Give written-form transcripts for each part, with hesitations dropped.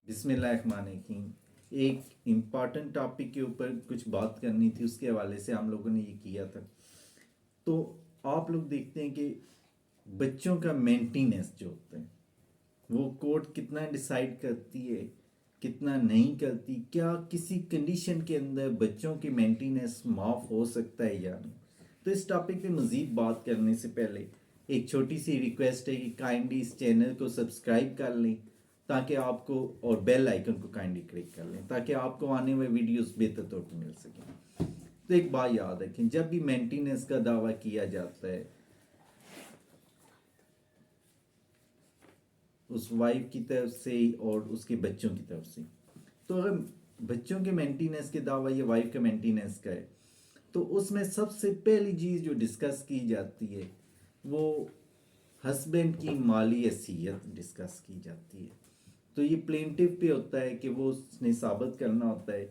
بسم اللہ الرحمن الرحیم۔ ایک امپارٹنٹ ٹاپک کے اوپر کچھ بات کرنی تھی، اس کے حوالے سے ہم لوگوں نے یہ کیا تھا۔ تو آپ لوگ دیکھتے ہیں کہ بچوں کا مینٹیننس جو ہوتا ہے وہ کورٹ کتنا ڈیسائیڈ کرتی ہے، کتنا نہیں کرتی، کیا کسی کنڈیشن کے اندر بچوں کی مینٹیننس معاف ہو سکتا ہے یا نہیں۔ تو اس ٹاپک پہ مزید بات کرنے سے پہلے ایک چھوٹی سی ریکویسٹ ہے کہ کائنڈلی اس چینل کو سبسکرائب کر لیں تاکہ آپ کو، اور بیل آئیکن کو کائنڈلی کلک کر لیں تاکہ آپ کو آنے والے ویڈیوز بہتر طور پر مل سکیں۔ تو ایک بات یاد رکھیں، جب بھی مینٹیننس کا دعویٰ کیا جاتا ہے اس وائف کی طرف سے اور اس کے بچوں کی طرف سے، تو اگر بچوں کے مینٹیننس کے دعویٰ یا وائف کا مینٹیننس کا ہے تو اس میں سب سے پہلی چیز جو ڈسکس کی جاتی ہے وہ ہسبینڈ کی مالی حیثیت ڈسکس کی جاتی ہے۔ تو یہ پلینٹیو پہ ہوتا ہے کہ وہ اس نے ثابت کرنا ہوتا ہے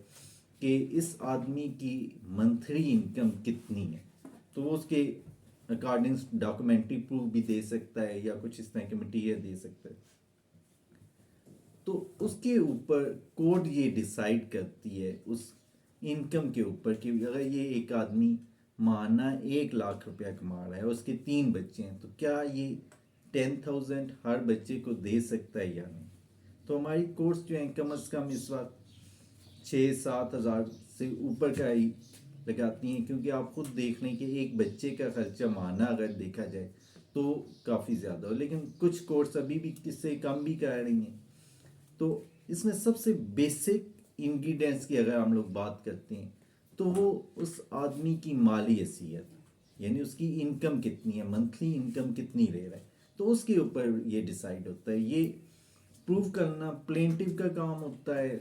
کہ اس آدمی کی منتھلی انکم کتنی ہے، تو وہ اس کے اکارڈنگ ڈاکومنٹری پروف بھی دے سکتا ہے یا کچھ اس طرح کے مٹیریل دے سکتا ہے۔ تو اس کے اوپر کورٹ یہ ڈیسائیڈ کرتی ہے اس انکم کے اوپر کہ اگر یہ ایک آدمی ماہانہ 1,00,000 روپیہ کما رہا ہے اور اس کے 3 بچے ہیں تو کیا یہ 10,000 ہر بچے کو دے سکتا ہے یا نہیں۔ تو ہماری کورس جو ہیں کم از کم اس وقت 6-7 ہزار سے اوپر کا ہی لگاتی ہیں، کیونکہ آپ خود دیکھ لیں کہ ایک بچے کا خرچہ ماہانہ اگر دیکھا جائے تو کافی زیادہ ہو، لیکن کچھ کورس ابھی بھی کس سے کم بھی کر رہی ہیں۔ تو اس میں سب سے بیسک انگریڈینٹس کی اگر ہم لوگ بات کرتے ہیں تو وہ اس آدمی کی مالی حیثیت، یعنی اس کی انکم کتنی ہے، منتھلی انکم کتنی لے رہا ہے، تو اس کے اوپر یہ ڈیسائیڈ ہوتا ہے۔ یہ پروف کرنا پلینٹیو کا کام ہوتا ہے،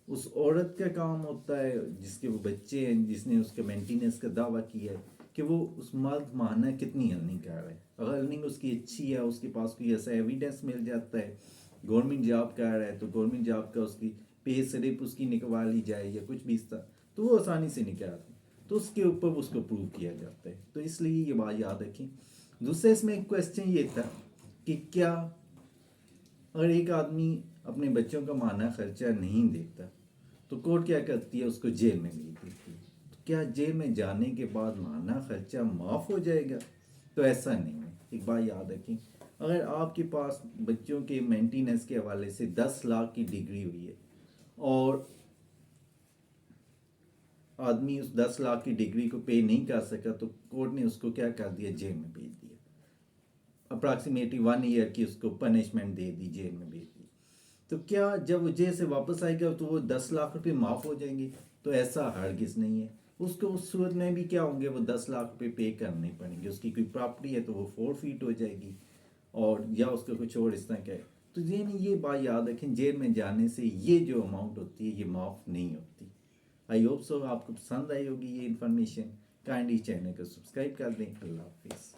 اس عورت کا کام ہوتا ہے جس کے وہ بچے ہیں، جس نے اس کے مینٹیننس کا دعویٰ کیا ہے کہ وہ اس مرد ماہانہ کتنی ارننگ کر رہا ہے۔ اگر ارننگ اس کی اچھی ہے، اس کے پاس کوئی ایسا ایویڈنس مل جاتا ہے، گورنمنٹ جاب کر رہا ہے تو گورنمنٹ جاب کا اس کی پے سلپ اس کی نکلوا لی جائے یا کچھ بھی اس طرح، تو وہ آسانی سے نکالتی، تو اس کے اوپر اس کو پروو کیا جاتا ہے۔ تو اس لیے یہ بات یاد رکھیں۔ دوسرے اس میں ایک کویسچن یہ تھا کہ کیا اگر ایک آدمی اپنے بچوں کا ماہانہ خرچہ نہیں دیتا تو کورٹ کیا کرتی ہے، اس کو جیل میں بھیج دیتی ہے۔ کیا جیل میں جانے کے بعد ماہانہ خرچہ معاف ہو جائے گا؟ تو ایسا نہیں ہے۔ ایک بات یاد رکھیں، اگر آپ کے پاس بچوں کے مینٹیننس کے حوالے سے 10 لاکھ کی ڈگری ہوئی ہے اور آدمی اس 10 لاکھ کی ڈگری کو پے نہیں کر سکا تو کورٹ نے اس کو کیا کر دیا، جیل میں بھیج دیا، اپراکسیمیٹلی 1 ایئر کی اس کو پنشمنٹ دے دی، جیل میں بھیج دی۔ تو کیا جب وہ جیل سے واپس آئے گا تو وہ 10 لاکھ روپے معاف ہو جائیں گے؟ تو ایسا ہرگز نہیں ہے۔ اس کو اس صورت میں بھی کیا ہوں گے، وہ 10 لاکھ روپے پے کرنے پڑیں گے۔ اس کی کوئی پراپرٹی ہے تو وہ فورفیٹ ہو جائے گی، اور یا اس کا کچھ اور اس طرح کا ہے۔ تو یہ بات یاد رکھیں، جیل میں جانے سے یہ جو اماؤنٹ ہوتی ہے یہ معاف نہیں ہوتی۔ آئی ہوپ سو آپ کو پسند آئی ہوگی یہ انفارمیشن۔ کائنڈلی چینل کو سبسکرائب کر دیں۔ اللہ حافظ۔